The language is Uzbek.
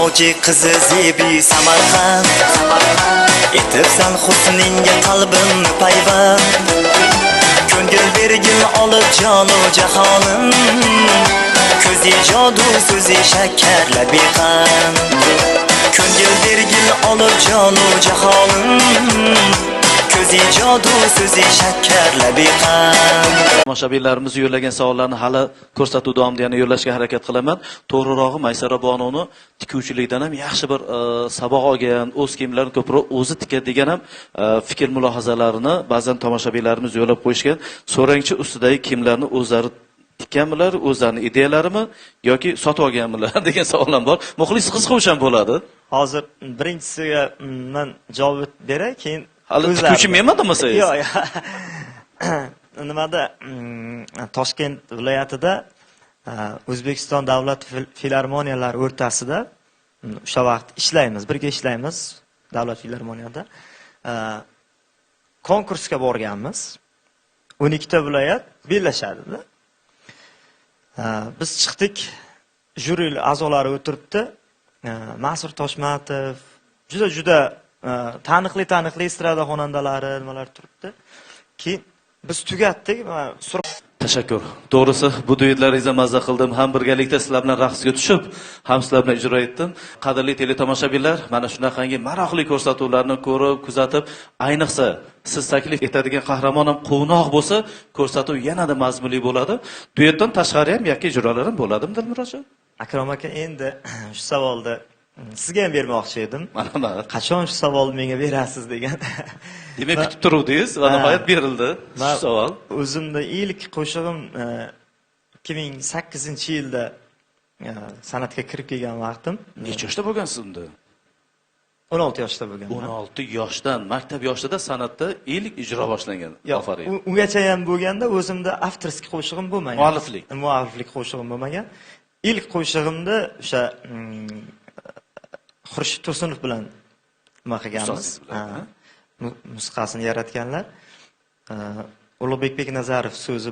hoji qizi Zebi Samarqand. Etibsan husningga qalbimni payvand. Ko'ngil bergin olib jonu jahonim. Ko'zi jodu so'zi shakarla beqam. Ko'ngil bergin olib jonu jahonim. Ko'zi jodu so'zi shakarla beqam. Tomoshabinlarimiz yo'llagan savollarni hali ko'rsatuv davomida yana yo'llashga harakat qilaman. To'g'rirog'i Maysara Bononi tikuvchilikdan ham yaxshi bir saboq olgan, o'z kiyimlarini ko'proq o'zi tikadi degan ham fikr mulohazalarini ba'zan tomoshabinlarimiz yo'llab qo'yishgan. So'rangchi ustidagi kiyimlarni o'zlari tikkanmilar, o'zlarining ideyalarimi yoki sotib olganmilar degan savollar bor. Muxlis qiziquvchi ham bo'ladi. Hozir birinchisiga men javob beray, keyin hali tikuvchi menman demasangiz. Yo'q. Nimada Toshkent viloyatida O'zbekiston davlat filarmoniyalari o'rtasida o'sha vaqt ishlaymiz, birga ishlaymiz davlat filarmoniyada. Konkursga borganmiz. 12 ta viloyat bellashadi. Biz chiqdik, juri a'zolari o'tiribdi. Mas'ur Toshmatov, juda taniqli estrada xonandalari nimalar turibdi. Keyin biz tugatdik va Tashakkur. To'g'risi bu duetlaringizni mazza qildim. Ham birgalikda sizlar bilan raqsga tushib, ham sizlar bilan ijro etdim. Qadrli teletomoshabinlar, mana shunaqangi maroqli ko'rsatuvlarni ko'rib, kuzatib, ayniqsa siz taklif etadigan qahramon ham quvnoq bo'lsa, ko'rsatuv yanada mazmunli bo'ladi. Duetdan tashqari ham yakka ijrolar ham bo'ladimi, Dilmurodjon? Akrom aka, endi shu savolni sizga ham bermoqchi edim. Mana qachon shu savolni menga berasiz degan. Demak, kutib turuvdingiz va nihoyat berildi shu savol. O'zimda ilk qo'shig'im 2008-yilda san'atga kirib kelgan vaqtim. Necha yoshda bo'lgansiz unda? 16 yoshda bo'lganman. 16 yoshdan, maktab yoshida san'atda ilk ijro boshlangan. Ofarin. Ungacha ham bo'lganda o'zimda avtorskiy qo'shig'im bo'lmagan. Mualliflik qo'shig'im bo'lmagan. İlk qo'shig'imda o'sha Xurshid Tursunov bilan nima qilganmiz? Musiqasini yaratganlar. Ulug'bek Beknazarov so'zi